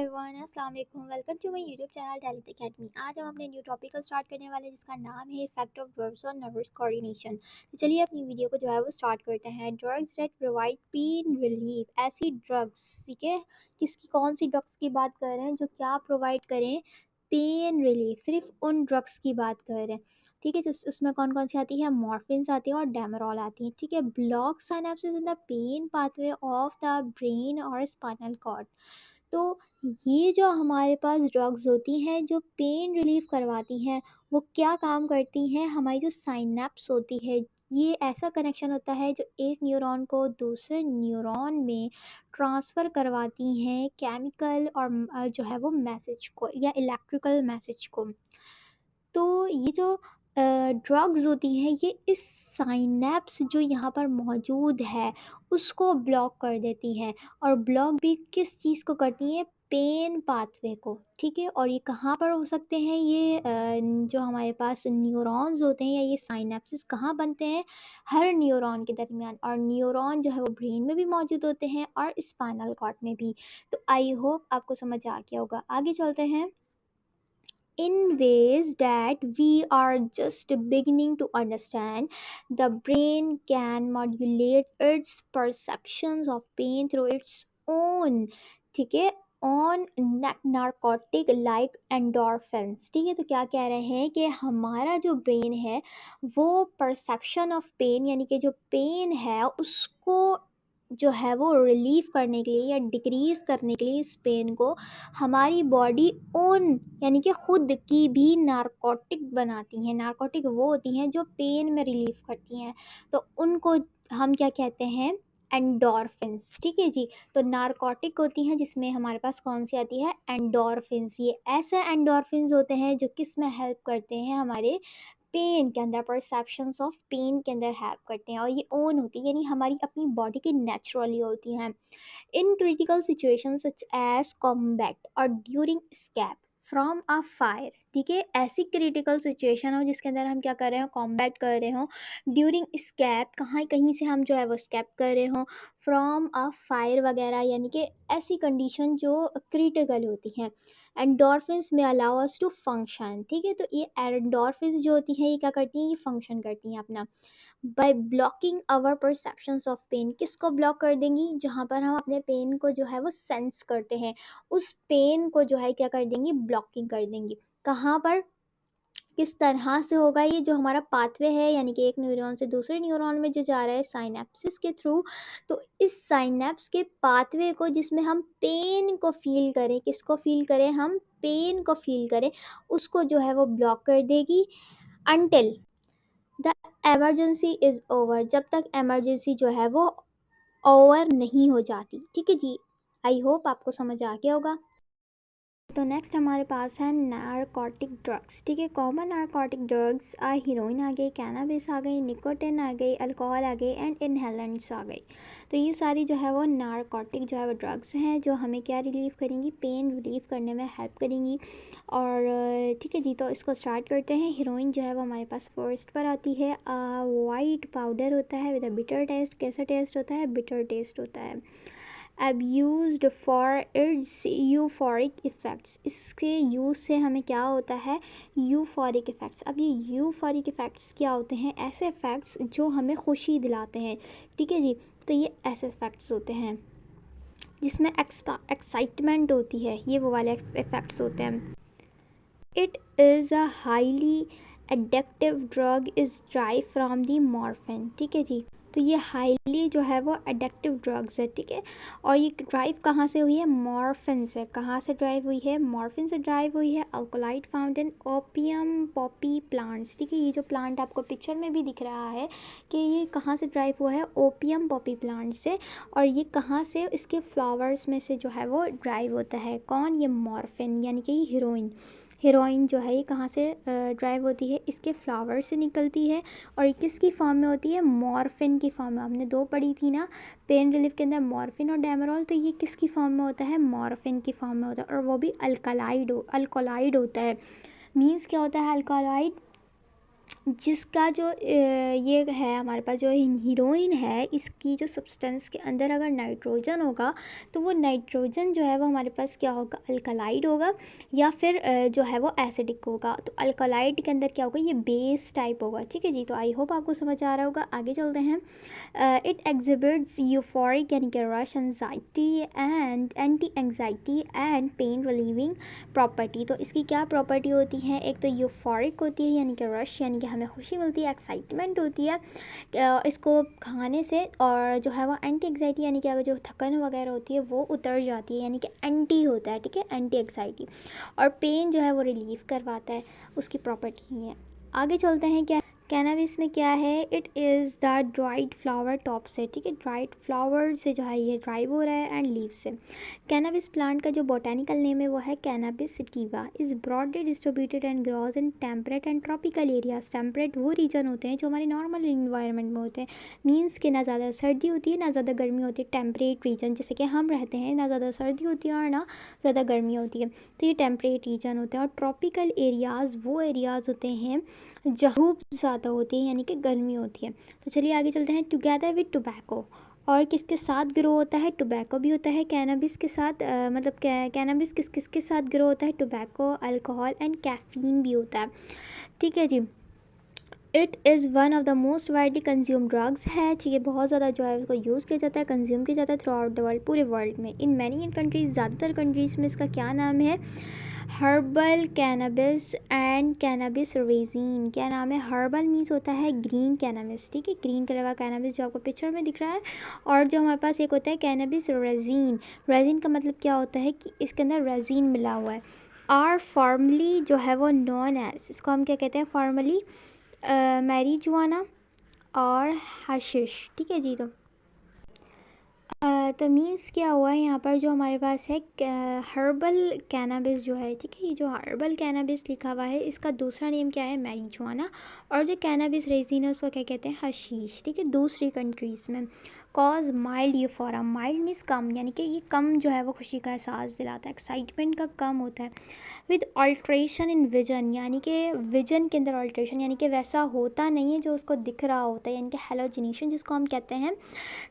Everyone, अस्सलाम वालेकुम। Welcome to my YouTube channel Talent Academy. आज हम अपने न्यू टॉपिक को स्टार्ट करने वाले हैं जिसका नाम है effect of drugs on nervous coordination. तो चलिए अपनी वीडियो को जो है वो स्टार्ट करते हैं। Drugs that provide pain relief, ऐसी ड्रग्स, ठीक है, कौन सी ड्रग्स की बात कर रहे हैं जो क्या प्रोवाइड करें पेन रिलीफ, सिर्फ उन ड्रग्स की बात कर रहे हैं। ठीक है, तो उसमें कौन कौन सी आती है, मॉर्फिन्स आती है और डेमरॉल आती है। ठीक है, block synapses in the pain pathway of the brain और स्पाइनल कॉर्ड। तो ये जो हमारे पास ड्रग्स होती हैं जो पेन रिलीफ करवाती हैं, वो क्या काम करती हैं, हमारी जो साइनेप्स होती है, ये ऐसा कनेक्शन होता है जो एक न्यूरॉन को दूसरे न्यूरॉन में ट्रांसफ़र करवाती हैं केमिकल और जो है वो मैसेज को या इलेक्ट्रिकल मैसेज को। तो ये जो ड्रग्स होती हैं ये इस साइनेप्स जो यहाँ पर मौजूद है उसको ब्लॉक कर देती हैं। और ब्लॉक भी किस चीज़ को करती हैं, पेन पाथवे को। ठीक है, और ये कहाँ पर हो सकते हैं, ये जो हमारे पास न्यूरॉन्स होते हैं या ये साइनेप्सिस कहाँ बनते हैं, हर न्यूरॉन के दरमियान। और न्यूरॉन जो है वो ब्रेन में भी मौजूद होते हैं और स्पाइनल कॉर्ड में भी। तो आई होप आपको समझ आ गया होगा। आगे चलते हैं। In ways that we are just beginning to understand, the brain can modulate its perceptions of pain through its own, ठीक है, ऑन नार्कोटिक लाइक एंडोर्फिन्स। ठीक है, तो क्या कह रहे हैं कि हमारा जो ब्रेन है वो परसेप्शन ऑफ पेन, यानी कि जो पेन है उसको जो है वो रिलीव करने के लिए या डिक्रीज़ करने के लिए, इस पेन को हमारी बॉडी ओन यानी कि खुद की भी नारकोटिक बनाती हैं। नारकोटिक वो होती हैं जो पेन में रिलीफ करती हैं, तो उनको हम क्या कहते हैं, एंडोर्फिन्स। ठीक है जी, तो नारकोटिक होती हैं जिसमें हमारे पास कौन सी आती है, एंडोर्फिन्स। ये ऐसे एंडोर्फिन्स होते हैं जो किस में हेल्प करते हैं, हमारे पेन के अंदर, परसेप्शंस ऑफ पेन के अंदर हेल्प करते हैं। और ये ओन होती है यानी हमारी अपनी बॉडी की नेचुरली होती हैं। In critical situations such as combat or during escape from a fire, ठीक है, ऐसी क्रिटिकल सिचुएशन हो जिसके अंदर हम क्या कर रहे हो, कॉम्बैट कर रहे हो, ड्यूरिंग स्कैप, कहाँ कहीं से हम जो है वो स्कैप कर रहे हो, फ्रॉम अ फायर वगैरह, यानी कि ऐसी कंडीशन जो क्रिटिकल होती हैं। एंडोर्फिन्स में अलाउ अस टू फंक्शन। ठीक है, तो ये एंडोर्फिन्स जो होती हैं ये क्या करती हैं, ये फंक्शन करती हैं अपना by blocking our perceptions of pain. किसको ब्लॉक कर देंगी, जहाँ पर हम अपने पेन को जो है वो सेंस करते हैं, उस पेन को जो है क्या कर देंगी, ब्लॉकिंग कर देंगी। कहाँ पर, किस तरह से होगा, ये जो हमारा पाथवे है यानी कि एक न्यूरॉन से दूसरे न्यूरॉन में जो जा रहा है साइनेप्सिस के थ्रू, तो इस साइनेप्स के पाथवे को जिसमें हम पेन को फील करें, किसको फील करें, हम पेन को फील करें, उसको जो है वो ब्लॉक कर देगी until the emergency is over, जब तक एमरजेंसी जो है वो ओवर नहीं हो जाती। ठीक है जी, आई होप आपको समझ आ गया होगा। तो नेक्स्ट हमारे पास है नारकोटिक ड्रग्स। ठीक है, common narcotic drugs are heroin आ गई, कैनाबिस आ गई, निकोटिन आ गई, अल्कोहल आ गई एंड इनहेलेंट्स आ गई। तो ये सारी जो है वो नारकोटिक जो है वो ड्रग्स हैं जो हमें क्या रिलीव करेंगी, पेन रिलीव करने में हेल्प करेंगी। और ठीक है जी, तो इसको स्टार्ट करते हैं। हीरोइन जो है वो हमारे पास फर्स्ट पर आती है। वाइट पाउडर होता है विद अ बिटर टेस्ट। कैसा टेस्ट होता है, बिटर टेस्ट होता है। abused for its euphoric effects, इसके यूज़ से हमें क्या होता है, यूफोरिक इफ़ेक्ट्स। अब ये यूफोरिक इफ़ेक्ट्स क्या होते हैं, ऐसे इफ़ेक्ट्स जो हमें खुशी दिलाते हैं। ठीक है जी, तो ये ऐसे इफ़ेक्ट्स होते हैं जिसमें एक्साइटमेंट होती है, ये वो वाले इफ़ेक्ट्स होते हैं। It is a highly addictive drug is drive from the morphine. ठीक है जी, तो ये हाईली जो है वो एडिक्टिव ड्रग्स है। ठीक है, और ये ड्राइव कहाँ से हुई है, मॉर्फिन से। कहाँ से ड्राइव हुई है, मॉर्फिन से ड्राइव हुई है। Alkaloid found in opium Poppy plants. ठीक है, ये जो प्लांट आपको पिक्चर में भी दिख रहा है कि ये कहाँ से ड्राइव हुआ है, ओपियम पॉपी प्लांट से। और ये कहाँ से, इसके फ्लावर्स में से जो है वो ड्राइव होता है। कौन, ये मॉर्फिन यानी कि हीरोइन। हीरोइन जो है ये कहाँ से ड्राइव होती है, इसके फ्लावर से निकलती है। और ये किसकी फॉर्म में होती है, मॉर्फिन की फॉर्म में। हमने दो पढ़ी थी ना पेन रिलीफ के अंदर, मॉर्फिन और डेमरॉल, तो ये किसकी फॉर्म में होता है, मॉर्फिन की फॉर्म में होता है। और वो भी अल्कलाइड होता है। मीन्स क्या होता है अल्कलाइड, जिसका जो ये है हमारे पास जो हीरोइन है, इसकी जो सब्सटेंस के अंदर अगर नाइट्रोजन होगा तो वो नाइट्रोजन जो है वो हमारे पास क्या होगा, अल्कलाइड होगा या फिर जो है वो एसिडिक होगा। तो अल्कलाइड के अंदर क्या होगा, ये बेस टाइप होगा। ठीक है जी, तो आई होप आपको समझ आ रहा होगा। आगे चलते हैं। इट एग्जिबिट्स यूफोरिक यानी कि rush, anxiety and anti anxiety and pain relieving property. तो इसकी क्या प्रॉपर्टी होती है, एक तो यूफोरिक होती है यानी कि रश यानी कि हमें खुशी मिलती है, एक्साइटमेंट होती है इसको खाने से, और जो है वो एंटी एग्जाइटी यानी कि अगर जो थकन वगैरह होती है वो उतर जाती है, यानी कि एंटी होता है। ठीक है, एंटी एग्जाइटी। और पेन जो है वो रिलीव करवाता है, उसकी प्रॉपर्टी है। आगे चलते हैं। क्या कैनाबिस में क्या है, it is the dried flower top से। ठीक है, ड्राइड फ्लावर से जो है ये ड्राइव हो रहा है एंड लीव से। कैनाबिस प्लांट का जो बोटानिकल नेम है वो है cannabis sativa. Is broadly distributed and grows in temperate and tropical areas. Temperate वो रीजन होते हैं जो हमारे नॉर्मल इन्वायरमेंट में होते हैं, मीन्स कि ना ज़्यादा सर्दी होती है ना ज़्यादा गर्मी होती है। टेम्परेट रीजन जैसे कि हम रहते हैं, ना ज़्यादा सर्दी होती है और ना ज़्यादा गर्मी होती है, तो ये टेम्परेट रीजन होते हैं। और ट्रॉपिकल एरियाज़ वो एरियाज़ होते हैं जहाँ धूप ज़्यादा होती है यानी कि गर्मी होती है। तो चलिए आगे चलते हैं। टुगेदर विद टोबैको, और किसके साथ ग्रो होता है, टोबैको भी होता है कैनाबिस के साथ। मतलब कैनाबिस किस किस के साथ ग्रो होता है, टोबैको, अल्कोहल एंड कैफीन भी होता है। ठीक है जी। It is one of the most widely consume drugs है। ठीक है, बहुत ज़्यादा जो है उसको यूज़ किया जाता है, कंज्यूम किया जाता है थ्रू आउट द वर्ल्ड, पूरे वर्ल्ड में। इन मैनी कंट्रीज़, ज़्यादातर कंट्रीज़ में इसका क्या नाम है, herbal cannabis and cannabis resin. क्या नाम है, हर्बल मीन्स होता है ग्रीन कैनबिस। ठीक है, ग्रीन कलर का कैनबिस जो आपको पिक्चर में दिख रहा है। और जो हमारे पास एक होता है कैनबिस रेजिन। रेजिन का मतलब क्या होता है कि इसके अंदर रेजिन मिला हुआ है। आर फॉर्मली जो है वो नॉन एज, इसको हम क्या कहते हैं फॉर्मली, मैरिजुआना और हशिश। ठीक है जी। तो मीन्स क्या हुआ है यहाँ पर, जो हमारे पास है हर्बल कैनाबिस जो है। ठीक है, ये जो हर्बल कैनाबिस लिखा हुआ है इसका दूसरा नेम क्या है, मैरिजुआना। और जो कैनाबिस रेजिन है उसको क्या कहते हैं, हशीश। ठीक है, दूसरी कंट्रीज़ में। कॉज माइल्ड यूफोरा, माइल्ड मीन्स कम, यानी कि ये कम जो है वो खुशी का एहसास दिलाता है, एक्साइटमेंट का कम होता है। विद अल्ट्रेशन इन विजन, यानी कि विजन के अंदर अल्ट्रेशन, यानी कि वैसा होता नहीं है जो उसको दिख रहा होता है, यानी कि हेलोजिनेशन जिसको हम कहते हैं,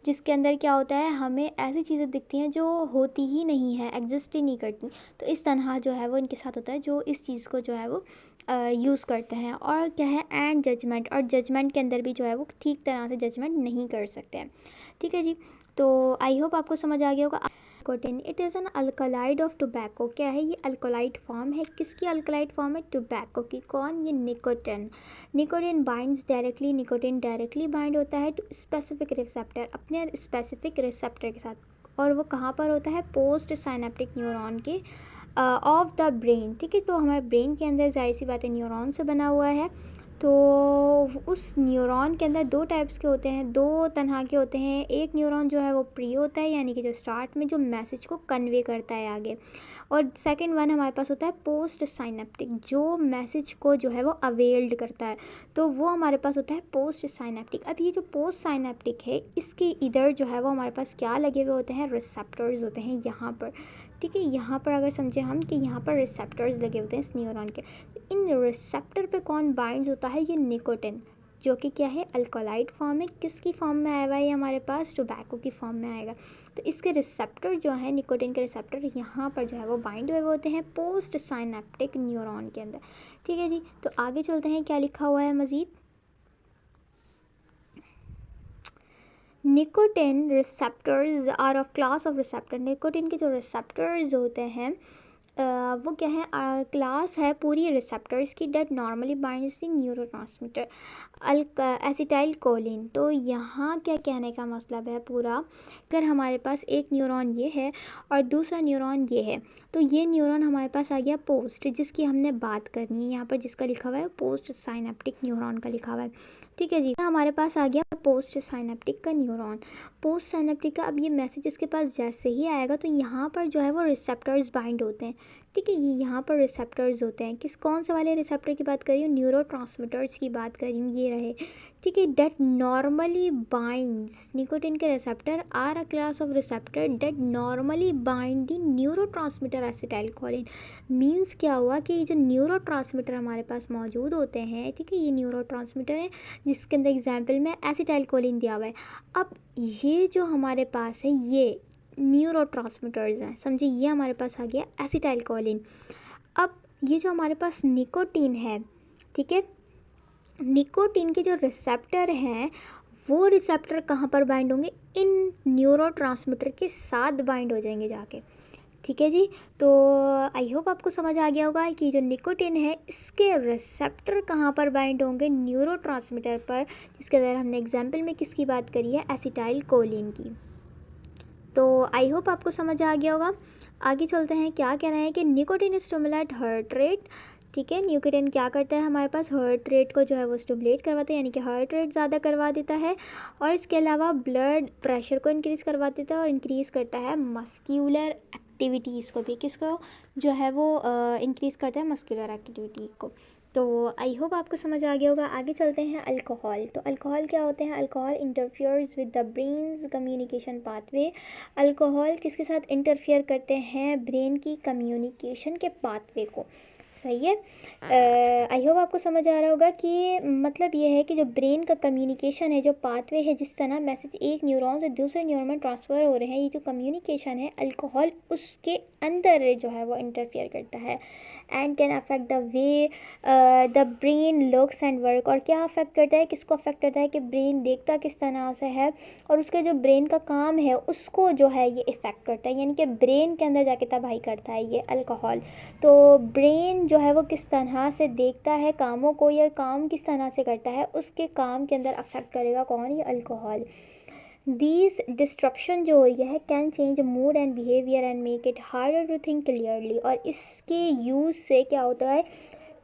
जिसके अंदर क्या होता है हमें ऐसी चीज़ें दिखती हैं जो होती ही नहीं है, एग्जिस्ट ही नहीं करती। तो इस तरह जो है वो इनके साथ होता है, जो इस चीज़ को जो है वो यूज़ करते हैं। और क्या है, एंड जजमेंट, और जजमेंट के अंदर भी जो है वो ठीक तरह से जजमेंट नहीं कर सकते हैं। ठीक है जी, तो आई होप आपको समझ आ गया होगा। Nicotine, it is an alkaloid of tobacco. क्या है, ये अल्कलाइड फॉर्म है, किसकी अल्कलाइड फॉर्म है, टोबैको की। कौन, ये nicotine. Nicotine binds directly, nicotine directly bind होता है टू स्पेसिफिक रिसेप्टर, अपने स्पेसिफिक रिसेप्टर के साथ। और वो कहाँ पर होता है, पोस्ट साइनेप्टिक न्यूरॉन के ऑफ द ब्रेन। ठीक है, तो हमारे ब्रेन के अंदर जाहिर सी बात है न्यूरॉन से बना हुआ है। तो उस न्यूरॉन के अंदर दो टाइप्स के होते हैं, दो तरह के होते हैं। एक न्यूरॉन जो है वो प्री होता है, यानी कि जो स्टार्ट में जो मैसेज को कन्वे करता है आगे। और सेकंड वन हमारे पास होता है पोस्ट साइनेप्टिक, जो मैसेज को जो है वो अवेल्ड करता है, तो वो हमारे पास होता है पोस्ट साइनेप्टिक। अब ये जो पोस्ट साइनेप्टिक है, इसके इधर जो है वो हमारे पास क्या लगे हुए होते हैं, रिसेप्टर्स होते हैं यहाँ पर। ठीक है, यहाँ पर अगर समझे हम कि यहाँ पर रिसेप्टर्स लगे होते हैं इस न्यूरॉन के। इन रिसेप्टर पे कौन बाइंड्स होता है, ये निकोटिन, जो कि क्या है, अल्कोलाइड फॉर्म है। किसकी फॉर्म में आया हुआ है ये हमारे पास, टोबैको की फॉर्म में आएगा। तो इसके रिसेप्टर जो है, निकोटिन के रिसेप्टर यहाँ पर जो है वो बाइंड हुए होते हैं पोस्ट साइनेप्टिक न्यूरॉन के अंदर। ठीक है जी, तो आगे चलते हैं, क्या लिखा हुआ है मज़ीद। Nicotine receptors are of class of receptor. Nicotine के जो रिसेप्टर्स होते हैं वो क्या है, क्लास है पूरी रिसेप्टर्स की, that normally binds the neurotransmitter acetylcholine. तो यहाँ क्या कहने का मतलब है पूरा, अगर हमारे पास एक न्यूरॉन ये है और दूसरा न्यूरॉन ये है, तो ये न्यूरॉन हमारे पास आ गया पोस्ट, जिसकी हमने बात करनी है यहाँ पर, जिसका लिखा हुआ है पोस्ट साइनेप्टिक न्यूरॉन का लिखा हुआ है। ठीक है जी, हमारे पास आ गया पोस्ट साइनेप्टिक का न्यूरॉन, पोस्ट साइनेप्टिक का। अब ये मैसेज इसके पास जैसे ही आएगा तो यहाँ पर जो है वो रिसेप्टर्स बाइंड होते हैं। ठीक है। ये यहाँ पर रिसेप्टर्स होते हैं, कौन से वाले रिसेप्टर की बात कर रही हूँ, न्यूरोट्रांसमीटर्स की बात कर रही हूँ, ये रहे। ठीक है, डेट नॉर्मली बाइंड्स निकोटिन के receptor are a class of receptor that normally bind the neurotransmitter acetylcholine. Means क्या हुआ कि जो न्यूरोट्रांसमीटर हमारे पास मौजूद होते हैं, ठीक है, ये न्यूरोट्रांसमीटर है जिसके अंदर एग्जाम्पल में एसिटाइलकोलिन दिया हुआ है। अब ये जो हमारे पास है ये न्यूरोट्रांसमीटर्स हैं, समझिए, ये हमारे पास आ गया एसिटाइलकोलिन। अब ये जो हमारे पास निकोटीन है, ठीक है, निकोटीन के जो रिसेप्टर हैं वो रिसेप्टर कहाँ पर बाइंड होंगे, इन न्यूरोट्रांसमीटर के साथ बाइंड हो जाएंगे जाके। ठीक है जी। तो आई होप आपको समझ आ गया होगा कि जो निकोटीन है इसके रिसेप्टर कहाँ पर बाइंड होंगे, न्यूरोट्रांसमीटर पर, जिसके अंदर हमने एग्जाम्पल में किसकी बात करी है, एसिटाइलकोलिन की। तो आई होप आपको समझ आ गया होगा। आगे चलते हैं, क्या कह रहे हैं कि निकोटीन स्टिमुलेट हार्ट रेट। ठीक है, निकोटीन क्या करता है, हमारे पास हार्ट रेट को जो है वो स्टिमुलेट करवाता है, यानी कि हार्ट रेट ज़्यादा करवा देता है, और इसके अलावा ब्लड प्रेशर को इंक्रीज़ करवा देता है, और इंक्रीज़ करता है मस्क्यूलर एक्टिविटीज़ को भी, किसको जो है वो इंक्रीज़ करता है, मस्क्यूलर एक्टिविटी को। तो आई होप आपको समझ आ गया होगा। आगे चलते हैं, अल्कोहल। तो अल्कोहल क्या होते हैं, alcohol interferes with the brains communication pathway. Alcohol किसके साथ इंटरफियर करते हैं, ब्रेन की कम्युनिकेशन के पाथवे को। सही है। आई होप आपको समझ आ रहा होगा कि मतलब ये है कि जो ब्रेन का कम्युनिकेशन है, जो पाथवे है, जिस तरह मैसेज एक न्यूरॉन से दूसरे न्यूरॉन में ट्रांसफ़र हो रहे हैं, ये जो कम्युनिकेशन है, अल्कोहल उसके अंदर जो है वो इंटरफियर करता है, and can affect the way the brain looks and work. और क्या अफेक्ट करता है, किसको अफेक्ट करता है कि ब्रेन देखता किस तरह से है और उसके जो ब्रेन का काम है उसको जो है ये इफ़ेक्ट करता है, यानी कि ब्रेन के अंदर जाके तबाही करता है ये अल्कोहल। तो ब्रेन जो है वो किस तरह से देखता है कामों को, या काम किस तरह से करता है, उसके काम के अंदर अफेक्ट करेगा कौन, ये अल्कोहल। दीज डिस्ट्रप्शन जो हो है can change mood and behaviour and make it harder to think clearly. और इसके यूज़ से क्या होता है,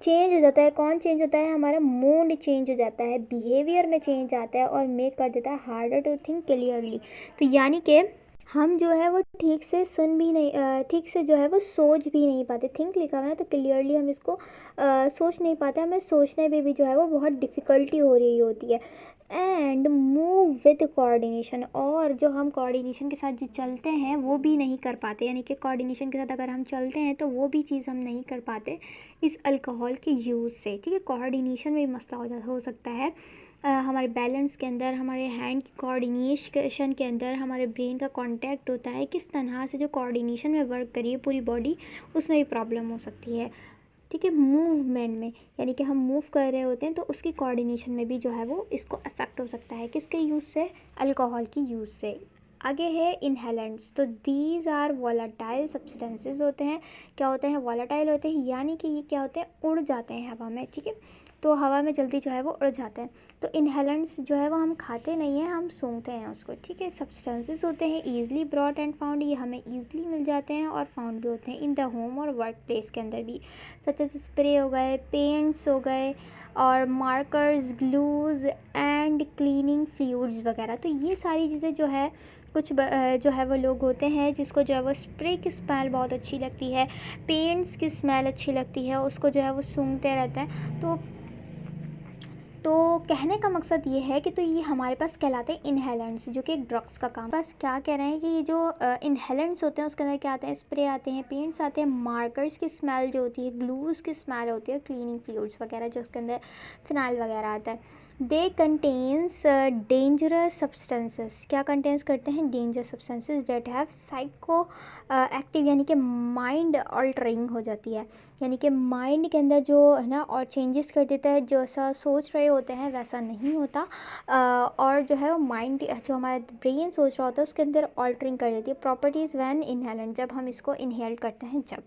चेंज हो जाता है, कौन चेंज होता है, हमारा मूड चेंज हो जाता है, बिहेवियर में चेंज आता है, और मेक कर देता है हार्डर टू थिंक क्लियरली। तो यानी कि हम जो है वो ठीक से सुन भी नहीं, ठीक से जो है वो सोच भी नहीं पाते। थिंक लिखा हुआ है तो क्लियरली हम इसको सोच नहीं पाते, हमें सोचने में भी जो है वो बहुत डिफ़िकल्टी हो रही होती है। एंड मूव विद कोऑर्डिनेशन, और जो हम कोऑर्डिनेशन के साथ जो चलते हैं वो भी नहीं कर पाते, यानी कि कोऑर्डिनेशन के साथ अगर हम चलते हैं तो वो भी चीज़ हम नहीं कर पाते इस अल्कोहल के यूज़ से। ठीक है, कोऑर्डिनेशन में भी मसला हो सकता है, हमारे बैलेंस के अंदर, हमारे हैंड की कोऑर्डिनेशन के अंदर, हमारे ब्रेन का कांटेक्ट होता है, किस तरह से जो कोऑर्डिनेशन में वर्क करिए पूरी बॉडी, उसमें भी प्रॉब्लम हो सकती है। ठीक है, मूवमेंट में, यानी कि हम मूव कर रहे होते हैं तो उसकी कोऑर्डिनेशन में भी जो है वो इसको अफेक्ट हो सकता है, किसके यूज़ से, अल्कोहल की यूज़ से। आगे है इनहेलेंट्स। तो दीज आर वॉलाटाइल सब्सटेंसेस होते हैं, क्या होते हैं, वॉलाटाइल होते हैं, यानी कि ये क्या होते हैं, उड़ जाते हैं हवा में। ठीक है, तो हवा में जल्दी जो है वो उड़ जाते हैं। तो इनहेलेंट्स जो है वो हम खाते नहीं हैं, हम सूंघते हैं उसको। ठीक है, सब्सटेंसेस होते हैं ईजिली ब्रॉट एंड फाउंड, ये हमें ईजिली मिल जाते हैं और फाउंड भी होते हैं इन द होम और वर्क प्लेस के अंदर भी, सच एज स्प्रे हो गए, पेंट्स हो गए, और markers, glues and cleaning fluids वगैरह। तो ये सारी चीज़ें जो है कुछ जो है वो लोग होते हैं जिसको जो है वो स्प्रे की स्मेल बहुत अच्छी लगती है, पेंट्स की स्मेल अच्छी लगती है, उसको जो है वो सूंघते रहते हैं। तो कहने का मकसद ये है कि तो ये हमारे पास कहलाते हैं इनहेलेंट्स, जो कि एक ड्रग्स का काम। बस क्या कह रहे हैं कि ये जो इनहेलेंट्स होते हैं उसके अंदर क्या आते हैं, स्प्रे आते हैं, पेंट्स आते हैं, मार्कर्स की स्मेल जो होती है, ग्लूज़ की स्मेल होती है, क्लीनिंग फ्लूइड्स वगैरह जो उसके अंदर फिनाइल वगैरह आता है। दे कंटेन्स डेंजरस सब्सटेंसेस, क्या कंटेन्स करते हैं, dangerous substances that have psycho active, यानी कि माइंड ऑल्टरिंग हो जाती है, यानी कि माइंड के अंदर जो है ना और चेंजेस कर देता है, जैसा सोच रहे होते हैं वैसा नहीं होता, और जो है वो माइंड जो हमारा ब्रेन सोच रहा होता है उसके अंदर ऑल्टरिंग कर देती है। प्रॉपर्टीज़ व्हेन इनहेलेंट, जब हम इसको इनहेल करते हैं जब।